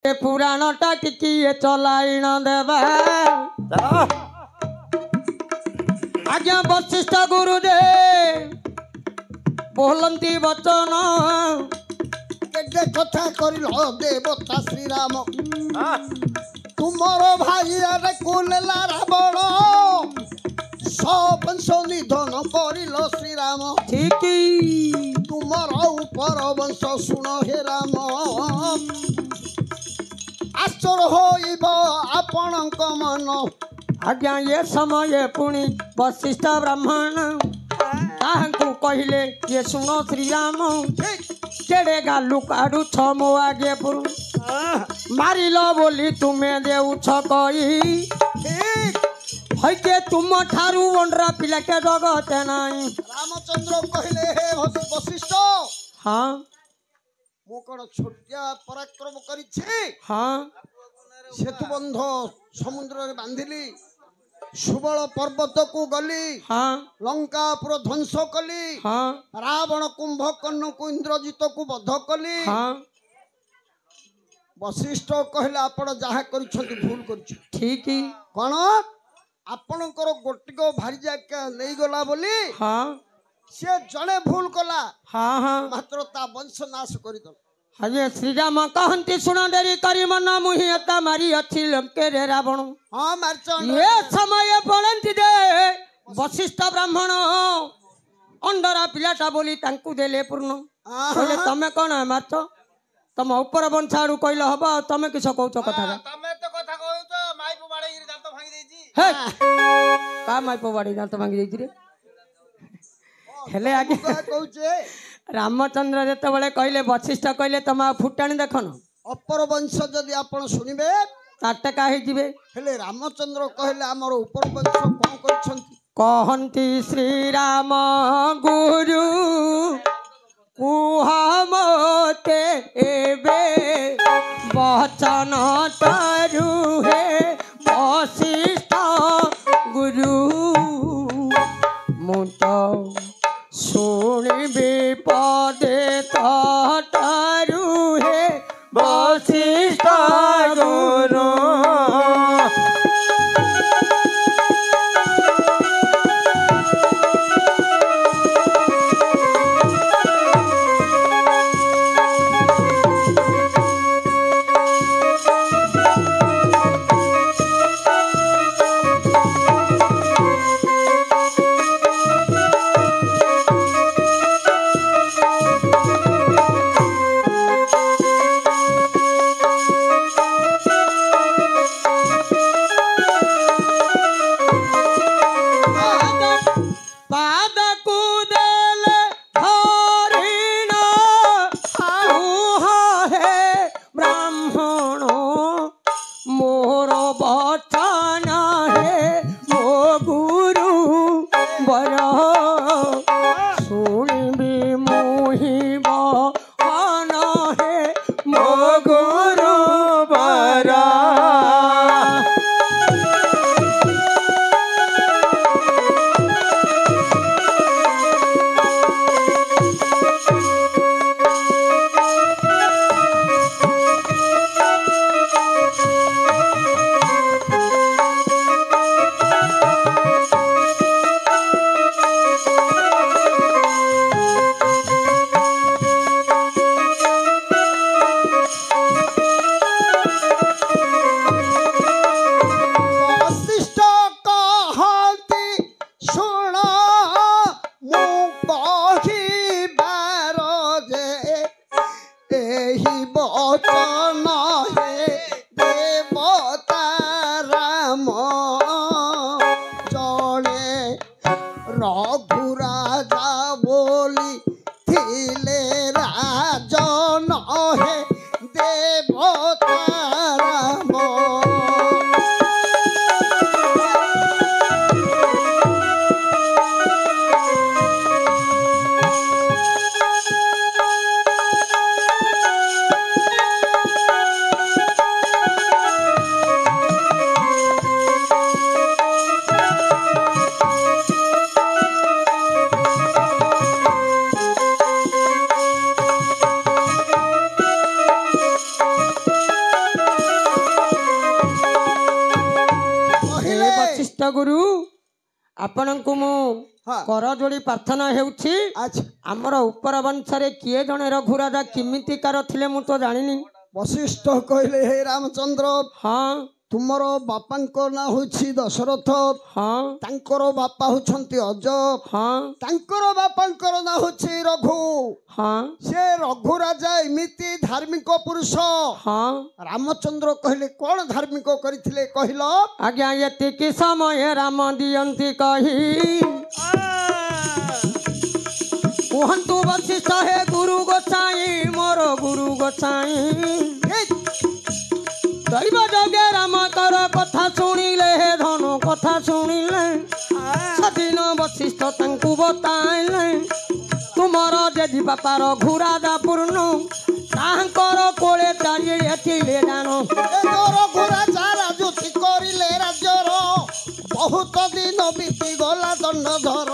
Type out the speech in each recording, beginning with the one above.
पुराणटा टिकिए चलाइन देवा आज्ञा वशिष्ठ गुरुदेव बोलती वचन केते कथा करिल देवता श्रीराम तुमर भाई रे कुलेला रावण सब वंश निधन करिल श्रीराम ठीक तुमर ऊपर वंश सुन हे राम आश्चर्य होइब आपणक मन आज्ञा ये समय पुणी वशिष्ठ ब्राह्मण ताहंकु कहले ये सुनो श्रीराम केड़े गालु काडू छ मो आगे पुरु मारिलो बोली तुम्हें देउछ कही हइके तुम ठारू वंडरा पिला के जगते नाही रामचंद्र कहले हे वशिष्ठ हाँ मो कण छोटिया पराक्रम करिछि हाँ सेतुबंध समुद्र रे बांधिली सुबल पर्वत को गली हाँ लंकापुर ध्वंस कली हाँ रावण कुंभकर्ण को इंद्रजित को बध कली हाँ वशिष्ठ कहले आपण जहा करिछंती भूल करिछ ठीक कोन आपणकर गोटिको भारी जाके नै गला बोली हाँ से जणे भूल कला हाँ हाँ मात्र ता वंश नाश करिदल हजे श्रीराम कहती सुन डेरी करी मन मुहिता मारी अच्छी लंके रे रावण हां मारचंड ये समय पड़ती दे वशिष्ठ ब्राह्मण अंडरा पिलाटा बोली तांकु देले पूर्ण कहले तमे कोन मारछ तम ऊपर वंश आडू कहले हबा तमे किछ कहउछ कथा तमे तो कथा कहउछ माइपो बाडे गिरी दांत भांगी देजी हे का माइपो बाडे दांत भांगी देजी रे हेले आगे कहउछे रामचंद्र जेते बळे कहले वशिष्ठ कहले तमा फुटाणी देखन अपर वंश जदि आपण सुनिबे ताटका हे जिवे हेले रामचंद्र कहले हमर ऊपर वंश कोन करछंती कहंती श्री राम गुरु कुहा मोते एबे वचन तारु हे वशिष्ठ गुरु मुतो शुणिबे पदे तारु हे वशिष्ठ गुरु ଗୁରୁ ଆପଣଙ୍କୁ ମୁଁ ହଁ କର ଯୋଡ଼ି ପ୍ରାର୍ଥନା ହେଉଛି ଆଚ୍ଛା ଆମର ଉପର ବଂଶରେ କିଏ ଜଣେ ରଘୁରାଜା କେମିତିକାର ଥିଲେ ମୁଁ ତ ଜାଣିନି। ବଶିଷ୍ଠ କହିଲେ ହେ ରାମଚନ୍ଦ୍ର ହଁ ତୁମର ବାପାଙ୍କ ନାଁ ହେଉଛି ଦଶରଥ ହଁ ତାଙ୍କର ବାପା ହଉଛନ୍ତି ଅଜ ହଁ ତାଙ୍କର ବାପାଙ୍କର ନାଁ ହେଉଛି ରଘୁ ହଁ ସେ ରଘୁ ରାଜା ଏମିତି ଧାର୍ମିକ ପୁରୁଷ ହଁ ରାମଚନ୍ଦ୍ର କହିଲେ କଣ ଧାର୍ମିକ କରିଥିଲେ କହିଲ ଆଜ୍ଞା ଏତିକି ସମୟ ରାମ ଦିଅନ୍ତି କହି କୁହନ୍ତୁ ବଶିଷ୍ଠ ହେ ଗୁରୁ ଗୋସାଇଁ ମୋର ଗୁରୁ ଗୋସାଇଁ ଦୈବ ଯୋଗେ ରାମଙ୍କର କଥା ଶୁଣିଲେ ହେ ଧନୁ କଥା ଶୁଣିଲେ ସେଦିନ ବଶିଷ୍ଠ ତାଙ୍କୁ ବତାଇଲେ ତୁମର ଜେଜି ବାପାର ଘୁରାଦା ପୂର୍ଣ୍ଣ ତାଙ୍କର କୋଳେ ଚାରିଏ ଥିଲେ ଜାଣ ରଘୁ ରାଜା ରାଜୁତି କରିଲେ ରାଜ୍ୟର ବହୁତ ଦିନ ବିତିଗଲା ଦଣ୍ଡଧର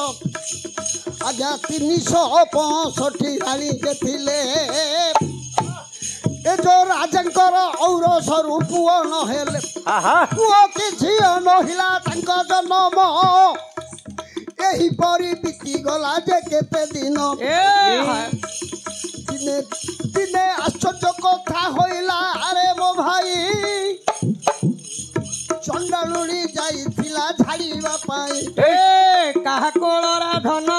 ଆଜ୍ଞା 365 ରାଣୀ ଯେ ଥିଲେ ଏ ଯୋଉ ରାଜାଙ୍କର ଔରସରୁ ପୁଅ ନହେଲେ ପୁଅ କି ଝିଅ ନହିଲା ତାଙ୍କ ଜନ୍ମ ଏହିପରି ବିତିଗଲା ଯେ କେତେ ଦିନ ଦିନେ ଦିନେ ଆଶ୍ଚର୍ଯ୍ୟ କଥା ହଇଲା ଆରେ ମୋ ଭାଇ ଚଣ୍ଡାଳୁଣି ଯାଇଥିଲା ଝାଡ଼ିବା ପାଇଁ କାହା କୋଳରା ଧନ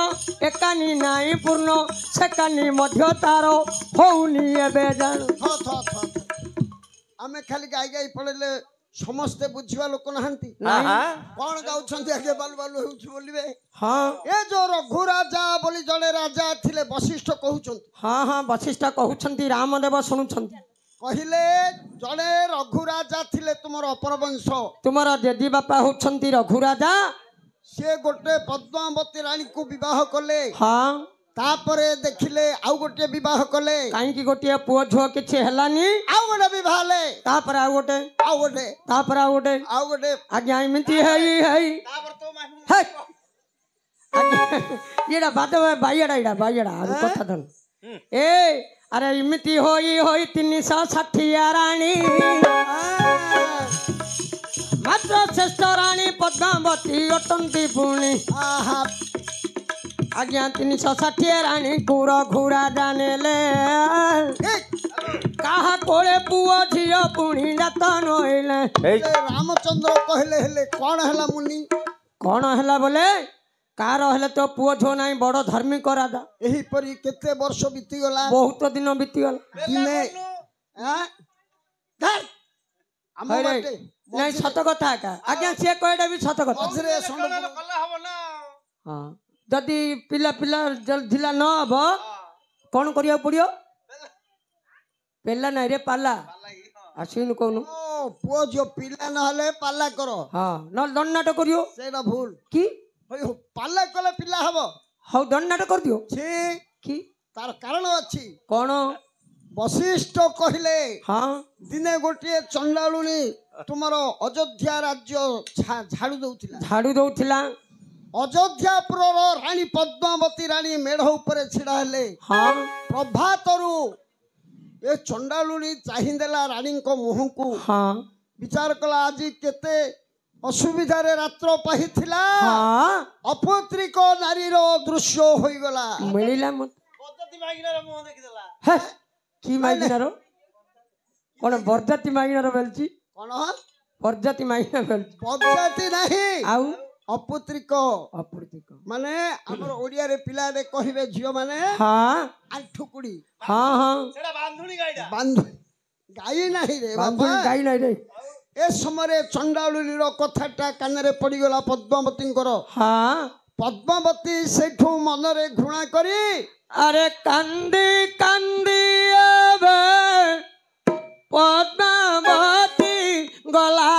ଏକାନି ନାଇଁ ପୂର୍ଣ୍ଣ ସେକାନି ମଧ୍ୟ ତାର ହଉନି ଏବେ ଜାଣ ଆମେ ଖାଲି ଗାଇ ଗାଇ ପଳେଇଲେ ସମସ୍ତେ ବୁଝିବା ଲୋକ ନାହାନ୍ତି କଣ ଗାଉଛନ୍ତି ଆଗେ ବାଲୁ ବାଲୁ ହେଉଛି ବୋଲିବେ ହଁ ଏ ଯୋଉ ରଘୁ ରାଜା ବୋଲି ଜଣେ ରାଜା ଥିଲେ ବଶିଷ୍ଠ କହୁଛନ୍ତି ହଁ ହଁ ବଶିଷ୍ଠ କହୁଛନ୍ତି ରାମଦେବ ଶୁଣୁଛନ୍ତି କହିଲେ ଜଣେ ରଘୁ ରାଜା ଥିଲେ ତୁମର ଅପରବଂଶ ତୁମର ଜେଜି ବାପା ହଉଛନ୍ତି ରଘୁରାଜା ସେ ଗୋଟେ ପଦ୍ମାବତୀ ରାଣୀକୁ ବିବାହ କଲେ ହଁ ତାପରେ ଦେଖିଲେ ଆଉ ଗୋଟିଏ ବିବାହ କଲେ କାହିଁକି ଗୋଟିଏ ପୁଅ ଝୁଅ କିଛି ହେଲାନି ଆଉ ଗୋଟେ ବିବାହ ହେଲେ ତାପରେ ଆଉ ଗୋଟେ ତାପରେ ଆଉ ଗୋଟେ ଆଜ୍ଞା ଏମିତି ହେଇ ହେଇ ଏଇଟା ବାଦ ବାଇଆଡା ଏଇଟା ବାଇଆଡା ଆଉ କଥା ଧନ ଆରେ ଏମିତି ହୋଇ ହୋଇ 360 ରାଣୀ ମାତ୍ର ଶ୍ରେଷ୍ଠ ରାଣୀ ପଦ୍ମାବତୀ ଅଟନ୍ତି ପୁଣି ଆଜ୍ଞା 360 ରାଣୀ କୁର ଘୁରା ଜାନେଲେ କାହା କୋଳେ ପୁଅ ଝିଅ ପୁଣି ଜାତ ନଇଲେ ରାମଚନ୍ଦ୍ର କହିଲେ ହେଲେ କଣ ହେଲା ମୁନି କଣ ହେଲା ବୋଲେ କାର ହେଲେ ତ ପୁଅ ଝିଅ ନାହିଁ ବଡ ଧାର୍ମିକ ରାଜା ଏହିପରି କେତେ ବର୍ଷ ବିତିଗଲା ବହୁତ ଦିନ ବିତିଗଲା ଦିନେ ନାଇଁ ସତ କଥା ଏକା ଆଜ୍ଞା ସିଏ କହିଲେ ବି ସତ କଥା ହଁ ଯଦି ପିଲା ପିଲା ଥିଲା ନ ହବ କଣ କରିବାକୁ ପଡିବ ପେଲା ନାଇଁ ରେ ପାଲା ଆସିନୁ କହୁନୁ ପୁଅ ଝିଅ ପିଲା ନହେଲେ ପାଲା କର ହଁ ନହେଲେ ଦଣ୍ଡନାଟ କରିବ ସେଇଟା ଭୁଲ କି ପାଲା କଲେ ପିଲା ହବ ହଉ ଦଣ୍ଡନାଟ କରିଦିଅ କି ତାର କାରଣ ଅଛି କଣ ବଶିଷ୍ଠ କହିଲେ ହଁ ଦିନେ ଗୋଟିଏ ଚଣ୍ଡାଳୁଣୀ ତୁମର ଅଯୋଧ୍ୟା ରାଜ୍ୟ ଝାଡୁ ଦଉଥିଲା ଅଯୋଧ୍ୟାପୁରର ରାଣୀ ପଦ୍ମାବତୀ ରାଣୀ ମେଢ ଉପରେ ଛିଡା ହେଲେ ପ୍ରଭାତରୁ ଏ ଚଣ୍ଡାଳୁଣୀ ଚାହିଁଦେଲା ରାଣୀଙ୍କ ମୁହଁକୁ ବିଚାର କଲା ଆଜି କେତେ ଅସୁବିଧାରେ ରାତ୍ର ପାହିଥିଲା ଅପୁତ୍ରିକ ନାରୀର ଦୃଶ୍ୟ ହୋଇଗଲା ମିଳିଲା କି ମାଇକିନାର କଣ ବରଜାତି ମାଇକିନାର ମିଳିଛି କଣ ବରଜାତି ମାଇକିନା ମିଳିଛି ବରଜାତି ନାହିଁ ଆଉ ଅପୁତ୍ରିକ ମାନେ ଆମର ଓଡିଆରେ ପିଲାରେ କହିବେ ଝିଅ ମାନେ ଆଣ୍ଠୁକୁଡି ଗାଈ ନାହିଁ ରେ ଗାଈ ନାହିଁ ରେ ଏ ସମୟରେ ଚଣ୍ଡାଳୁଣୀର କଥାଟା କାନରେ ପଡିଗଲା ପଦ୍ମାବତୀଙ୍କର ପଦ୍ମାବତୀ ସେଇଠୁ ମନରେ ଘୃଣା କରି ଆରେ କାନ୍ଦି କାନ୍ଦି ଏବେ ପଦ୍ମାବତୀ ଗଲା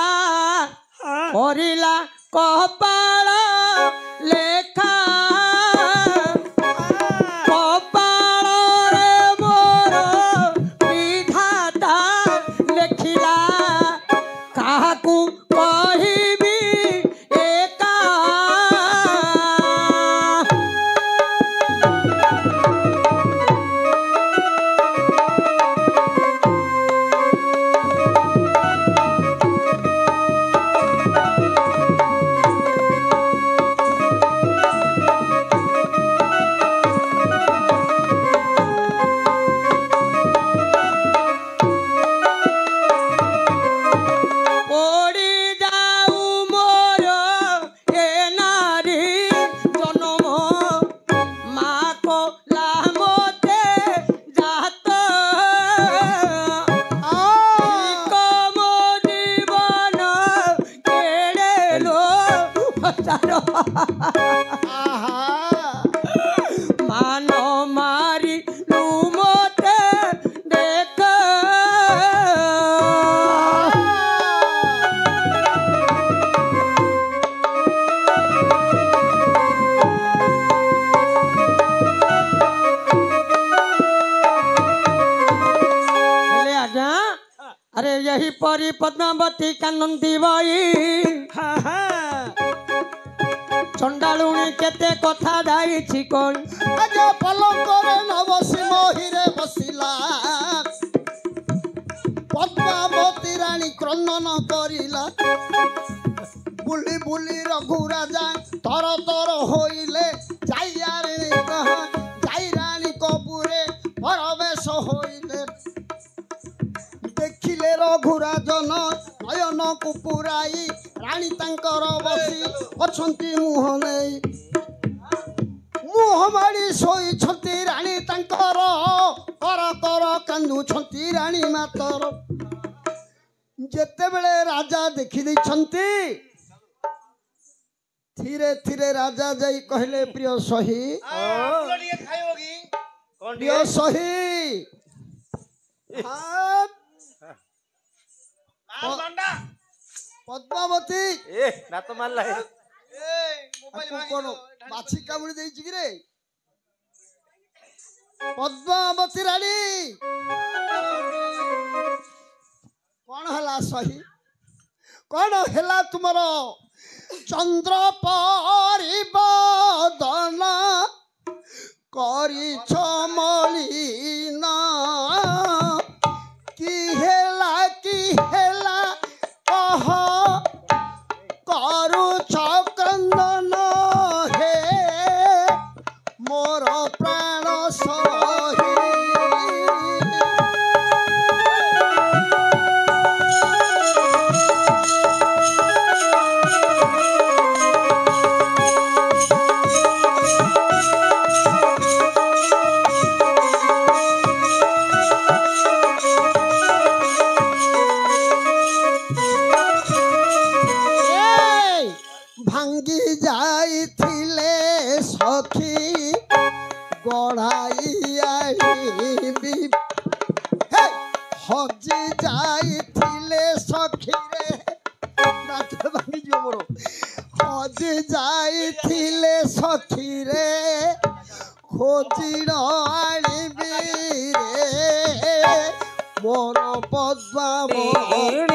କରିଲା କପାଳ ଲେଖା କପାଳରେ ମୋର ବିଧାତା ଲେଖିଲା କାହାକୁ କହିବି ଏକା परी पद्मावती कानंदी बाई चंडालुणी केते कथा जाइछि कोई आगे पलंगरे न बसी मोहिरे बसिला पद्मावती रानी क्रंदन करिला बुली बुली रघु राजा तर तर होइले जाई रानी कपुरे परवेश होइले देखिले रघुराजन नयन कुपुराई रानी तांकर बसी अछंती मुह नै मुह मारी शोइछंती रानी तांकर कर कर कांदुछंती रानी मातर जेतेबेले राजा देखि दैछंती धीरे धीरे राजा जाई कहले प्रिय सही प्रिय सही पद्मावती ना तो मारला है कौन बाछी कामुड़ी देइछि कि रे पद्मावती रानी कौन हला सही कौन हला तुमर चंद्र परिबदन करिछ मलिना की हेला कह करुछ क्रंदन हे मोर प्राण सही भांगी जाइथिले सखी गढ़ाई आईबी हजी जाइथिले सखी रे नाच भांगी जियो मोर हजी जाइथिले सखी रे खोजिण आईबी रे मोर पद्मावती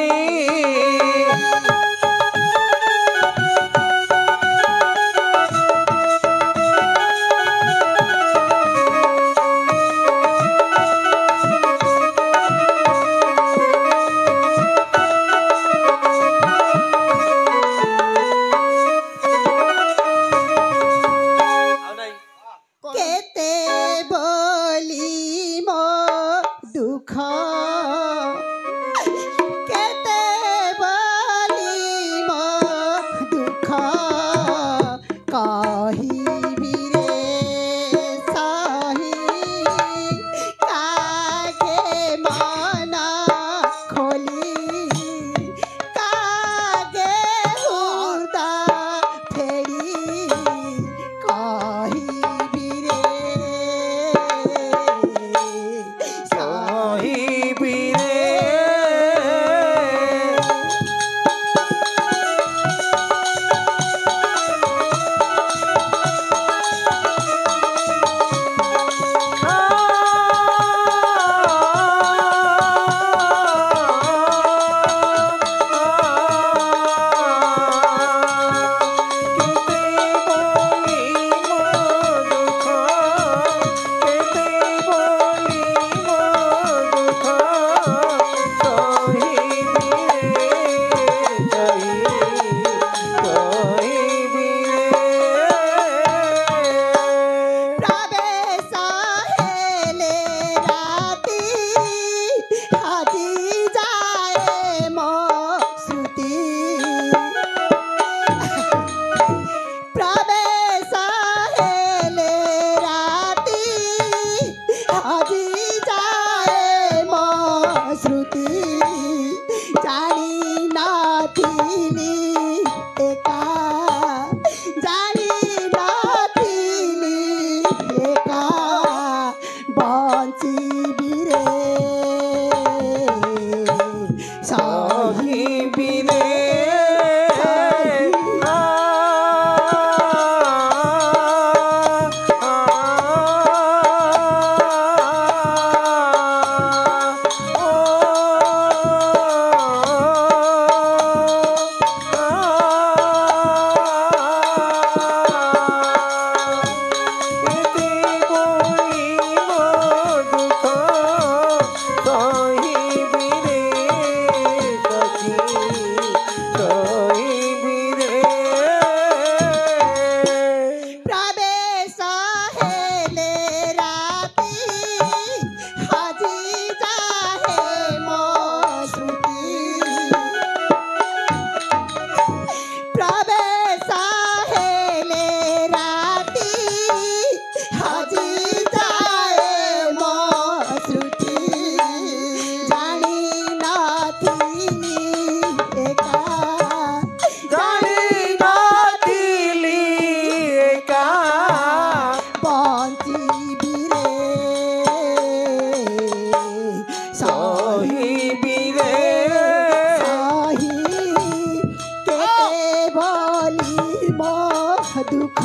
दुख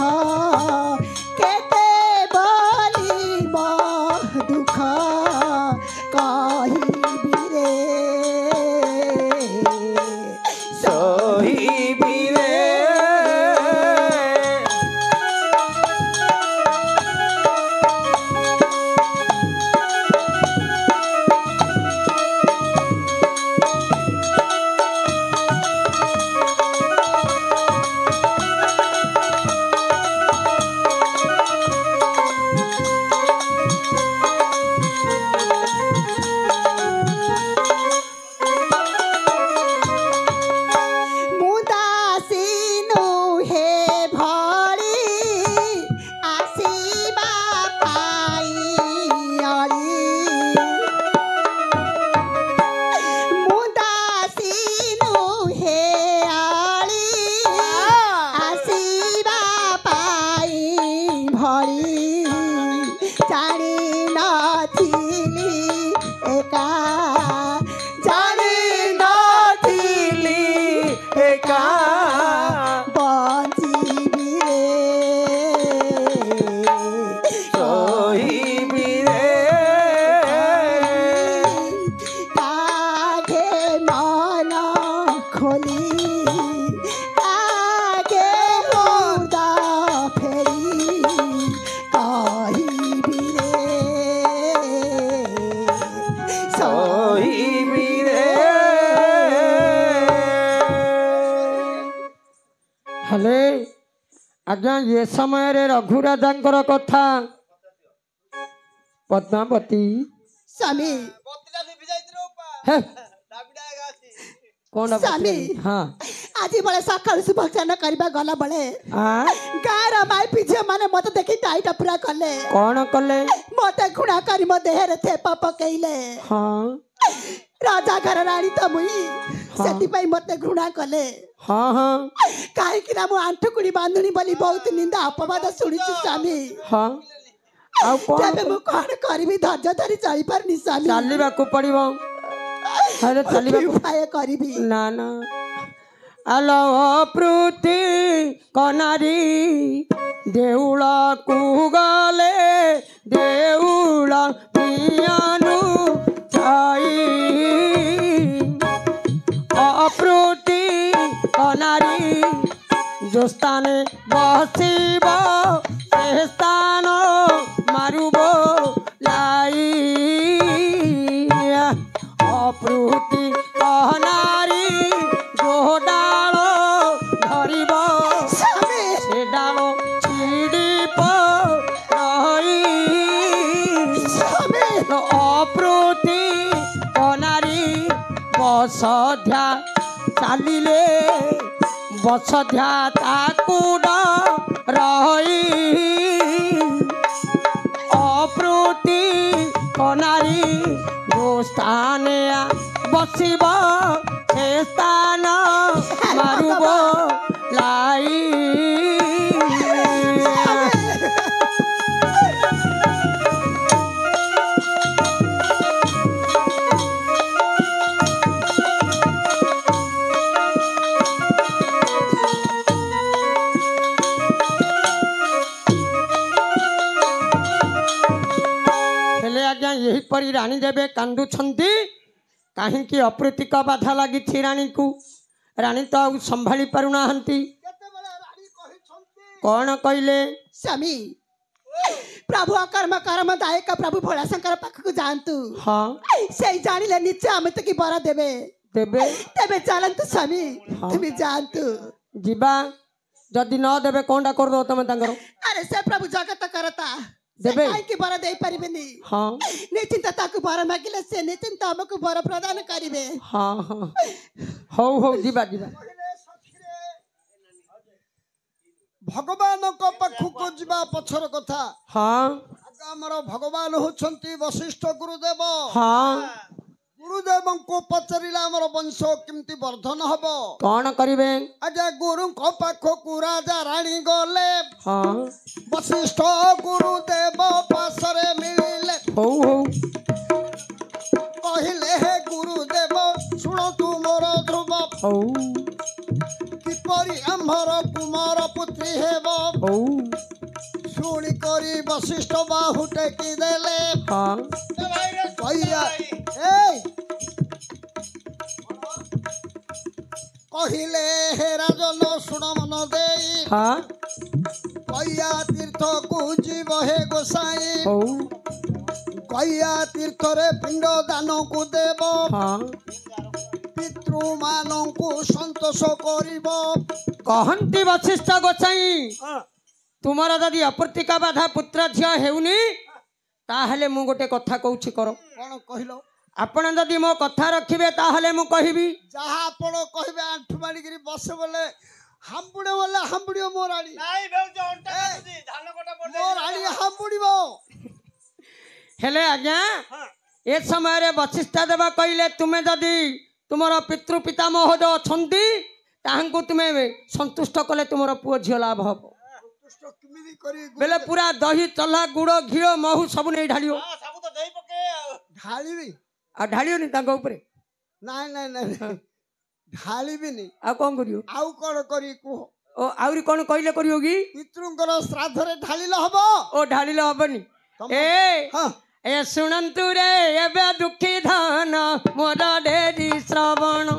केते बोलिब दुख कहिबि रे सहिबि रे हेले आज्ञा ये समय रे रघुराजांकर कथा पद्मावती स्वामी कौन स्वामी हाँ आज बड़े सकाल सुभक्षण करबा गला बड़े गार माई पिझे माने मते देखि टाइट पूरा कले कौन कले मते खुणा करी म देहरे थेपा पकेइले हाँ राजा घर रानी त मुई सेति पई मते घृणा कले हाँ हाँ काहे कि ना मु आंठकुड़ी बांधुनी बोली बहुत निंदा अपवाद सुनिछि स्वामी हाँ आउ तबे मु कोन करबी धैर्य धरि चली परनी स्वामी चालिबा को पड़िबो अरे चालिबा को उपाय करबी ना ना आलो प्रुति कनारी देउला को गले देउला पियानु चाई अप्रुति कनारी जो स्थाने बसिब से स्थान मारुब लाई अप्रुति कनारी जो डाल धरिब से डाल छिड़ीप अप्रुति कनारी बसध्या चालिले बसध्या ताकुड रही अप्रुति कनारी जो स्थाने बसिब से स्थान मारुब लाई आज्ञा यही परी रानी देवे कांदुछंती कहीं अप्रीतिक बाधा लगी रानी को रानी तो आउ संभाली पारु नाहंती कौन कहले स्वामी प्रभु अकर्म कर्म दायक प्रभु भोला शंकर पाख को जानतु हाँ से जानिले निश्चय अमित की बर देवे देवे तबे चलंतु स्वामी तुम जानतु जीवा जदि न देवे कौनटा कर दो तुम तांकर अरे से प्रभु जगत करता देवे काई की बर दे परिबेनी हाँ निश्चिंत ताकु बर मागिले से निश्चिंत हमको बर प्रदान करिवे हाँ हाँ हो हो जीवा जीवा भगवान को पाखु जीवा पछर कथा हाँ आमर भगवान होछंती वशिष्ठ गुरुदेव हाँ गुरुदेव को पचारिला आमर वंश केमती वर्धन हबो कौन करिवे आजा गुरु को पाखो को राजा रानी गले हाँ वशिष्ठ गुरुदेव पासरे मिलिले हो हो कहले हे गुरुदेव सुनो तू मोर ध्रुव हो किपरि आमर कुमार पुत्री हेब ହଉ ଶୁଣି କରି ବଶିଷ୍ଠ ବାହୁ ଟେକି ଦେଲେ ହଁ କହିଲା କହିଲେ ହେ ରାଜନ ଶୁଣ ମନ ଦେଇ ହଁ ଗୟା ତୀର୍ଥକୁ ଯିବ ହେ ଗୋସାଇ ହଉ ଗୟା ତୀର୍ଥରେ ପିଣ୍ଡ ଦାନକୁ ଦେବ ହଁ ପିତୃମାନଙ୍କୁ ସନ୍ତୋଷ କରିବ କହନ୍ତି ବଶିଷ୍ଠ ଗୋସାଇଁ ତୁମର ଯଦି ଅପୃତିକା ବାଧା ପୁତ୍ର ଝିଅ ହେଉନି ତାହେଲେ ମୁଁ ଗୋଟେ କଥା କହୁଛି କର କଣ କହିଲ ଆପଣ ଯଦି ମୋ କଥା ରଖିବେ ତାହେଲେ ମୁଁ କହିବି ଯାହା ଆପଣ କହିବେ ଆଣ୍ଠୁ ମାଡ଼ିକିରି ବସେ ବୋଲେ ହାମ୍ବୁଡେ ବୋଲେ ହାମ୍ବୁଡିବ ମୋ ରାଣୀ ମୋ ରାଣୀ ହାମ୍ବୁଡିବ ହେଲେ ଆଜ୍ଞା ଏ ସମୟରେ ବଶିଷ୍ଠ ଦେବ କହିଲେ ତୁମେ ଯଦି ତୁମର ପିତୃ ପିତା ମହୋଦୟ ଅଛନ୍ତି ତାହାଙ୍କୁ ତୁମେ ସନ୍ତୁଷ୍ଟ କଲେ ତୁମର ପୁଅ ଝିଅ ଲାଭ ହବ ବେଲେ ପୁରା ଦହି ଚଲା ଗୁଡ଼ ଘିଅ ମହୁ ସବୁ ନେଇ ଢାଳିବ ଢାଳିବି ଆଉ ଢାଳିବନି ତାଙ୍କ ଉପରେ ନାଇଁ ନାଇଁ ନାଇଁ ଢାଳିବିନି ଆଉ କଣ କରିବ ଆଉ କଣ କରି କୁହ ଓ ଆହୁରି କଣ କହିଲେ କରିବ କି ପିତୃଙ୍କର ଶ୍ରାଦ୍ଧରେ ଢାଳିଲେ ହବ ଓ ଢାଳିଲେ ହବନି ଏ ଶୁଣନ୍ତୁ ରେ ଏବେ ଦୁଃଖୀ ଧନ ମୋର ଡେରି ଶ୍ରବଣ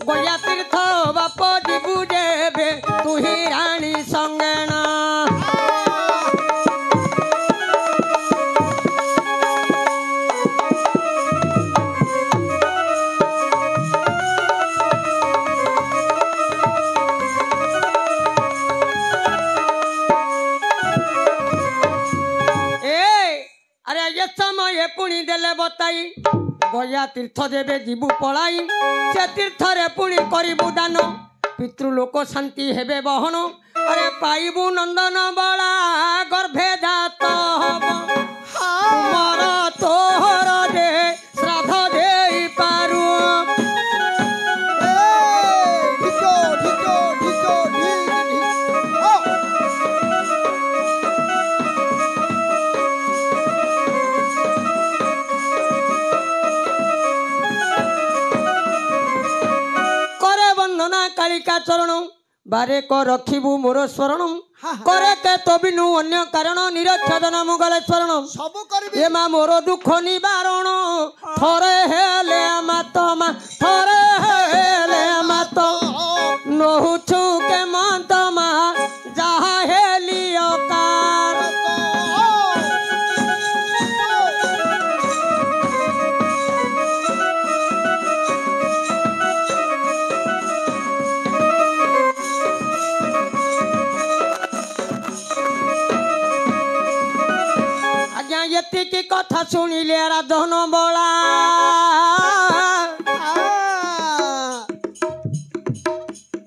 ଗୟା ତୀର୍ଥ ବାପ ଯିବୁ ଯେବେ ତୁହି ରାଣୀ ସଙ୍ଗେଣ पुणी देले बताई गया तीर्थ देवे जीवु पलाई से तीर्थरे पुणी करिबु दान पितृलोक शांति हेबे बहन अरे पाइबु नंदन बला गर्भे जात हब मर तोहर दे श्राद्ध देई पारु कालिका चरण बारे को रखिबु मोर स्मरण करे के तो बिनु अन्य कारण निरक्षदन मुगल स्मरण सब करबी ए मा मोर दुख निवारण थरे हेले मातमा थरे हेले मात नहुछु के मातमा जहा हेली ओकार की कथा सुनिले राधन बला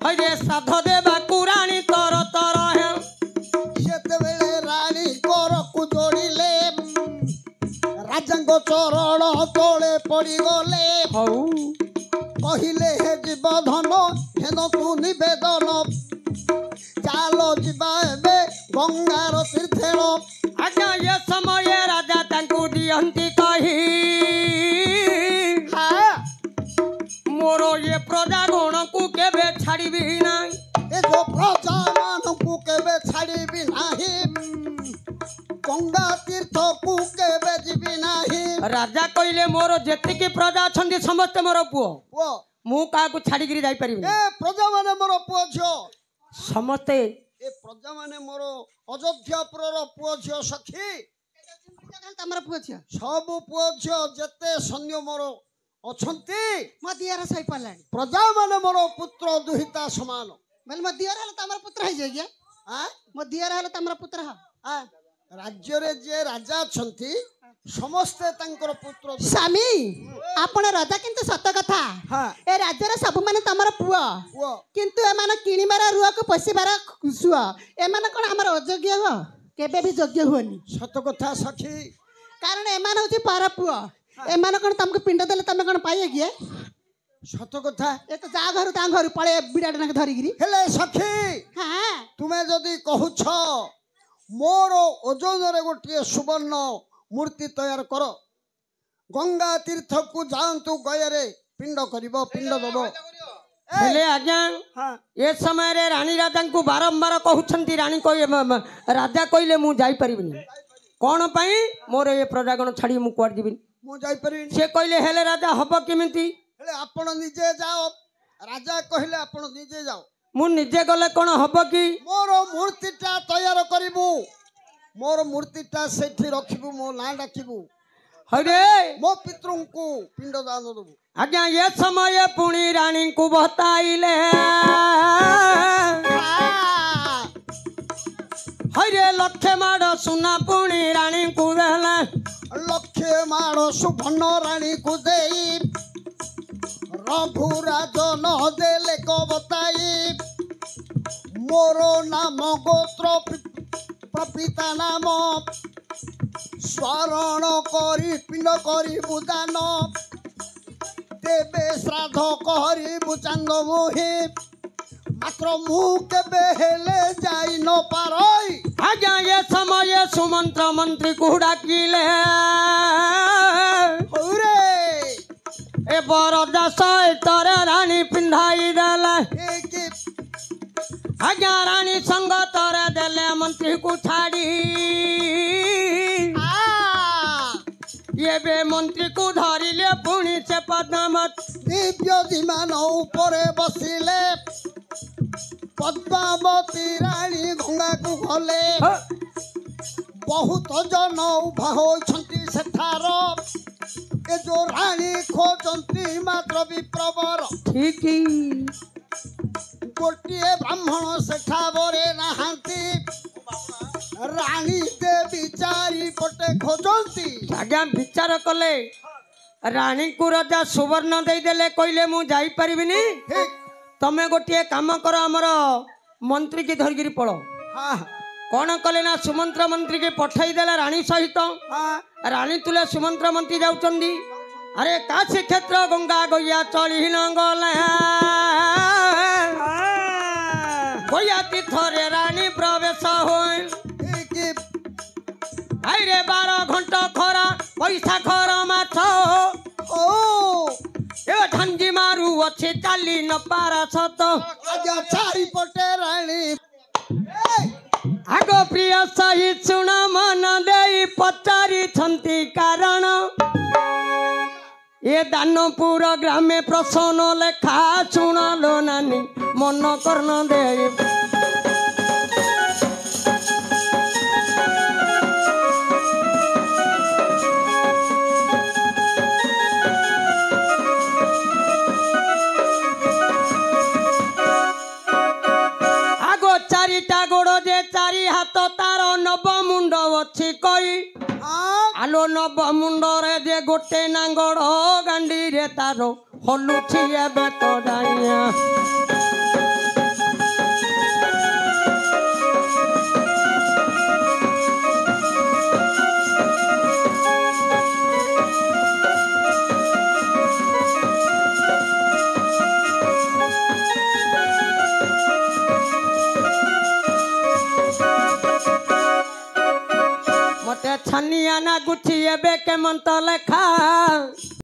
हरे साध देवा कुराणी तर तर सेतेबेले रानी करकु जोड़िले राजांको चरण तोले पड़ी गले हौ कहिले हे जीव धन हेन तू निवेदन चालो जीवा एबे गंगार तीर्थेण आज्ञा ये समय राजा तांकु दियंती कही मोरो ये प्रजा गण को केबे छाड़ीबी नाही ए जो प्रजा मानकु केबे छाड़ीबी नाही गंगा तीर्थ को केबे जीबी नाही राजा कहिले मोरो जेतिकी प्रजा छंदी समस्त मोरो पुओ पुओ मु काकु छाड़ी गिरी जाई परिबी ए प्रजा माने मोरो पुओ झियो समस्ते ए प्रजा माने मोरो अयोध्यापुरर पुओ झियो सखी तमर पुओ झियो सब पुओ झियो जते सैन्य मोरो अछंती मो दियार सही पलाणी प्रजा माने मोरो पुत्र दुहिता समान बोल मो दियार हल तमर पुत्र है जइया हां मो दियार हल तमर पुत्र ह राज्य रे जे राजा छंती समस्ते तांकर पुत्र स्वामी आपण राजा किंतु सत कथा ए राज्य रे सब माने तमर पुओ किंतु ए माने किणीमार रुआ को पसिबार सुआ ए माने कोन हमर अयोग्य हो केबे भी योग्य होनी सत कथा सखी कारण ए माने होची पर पुओ ए माने कोन तमको पिंड देले तमे कोन पाइए गिए सत कथा ए तो जा घर ता घर पळे बिडाडना के धरी गिरी हेले सखी हां तुमे जदी कहू छ मोर ओजन रे गोटे सुवर्ण मूर्ति तैयार कर गंगा तीर्थ को जातु गया रे पिंड करिबो पिंड दबो हेले आज्ञा ए समय रे रानी राजा को बारंबार कहउछंती रानी राजा कहले मु जाई परिबिनी कोन पई मोर ए प्रजागण छाड़ी मु कोड दिबिनी मु जाई परिबिनी से कहले हेले राजा हबो केमिति हेले आपण निजे जाओ राजा कहले आपण निजे जाओ मु निजे गले कोन हबो कि मोर मूर्तिटा तैयार करिबू मोर मूर्तिटा सेठी रखिबू मो ना डाकिबू हरे मो पितृंकु पिंड दान दबू आज्ञा ये समय पुणी रानी को बताइले हरे लक्षे माड़ सुना पुणी रानी को देला लक्षे माड़ सुभन्न रानी को देई रघुराज न देले को बताई मोरो नाम गोत्र प्रपिता नाम स्मरण करी पिंड करी बुदान तेबे श्राद्ध करी बुचांद मोहे मात्र मु केबे हेले जाई न पारई आज्ञा ये समय सुमंत्र मंत्री को डाकिले ए बरदा सहितर रानी पिंधाई देला आज्ञा रानी संग तर देले मंत्री को छाड़ी ये बे मंत्री को धरिले पुणी से पद्मावत दिव्य विमान ऊपरे बसिले पद्मावती रानी गंगा को गले बहुत जन उभा होइछंती सेठार ए जो रानी खोजंती मात्र विप्रवर ठीक गोटिए ब्राह्मण सेठावरे नाहांती रानी देवी चारि पटे खोजंती आज्ञा विचार कले रानी को राजा सुवर्ण दे देले कहले मु जाई परिबिनी तमे गोटे काम कर हमर मंत्री की धरगिरी पड़ो कौन कले ना सुमंत्र मंत्री के पठाई देला रानी सहित रानी तुले सुमंत्र मंत्री जाउचंदी अरे काशी क्षेत्र गंगा गैया चली न गले गैया तीर्थरे रानी प्रवेश होई आइरे 12 घंटा खरा पैसा खर माछ ए ठंडी मारू अच्छे चाली न पारा सत आजा चारि पटे रानी आगो प्रिय सही सुन मन देई पचारी छंती कारण ए दानपुर ग्रामे प्रसन्न लेखा सुनलो नानी मन कर्ण देई चारिटा गोड़ जे चारि हाथ तार नव मुंड अच्छी कई आलो नव मुंड रे जे गोटे नांगड़ गांडी रे तार हलुछि एबे तो डाइया छनिया ना गुछी एबे के मंत लेखा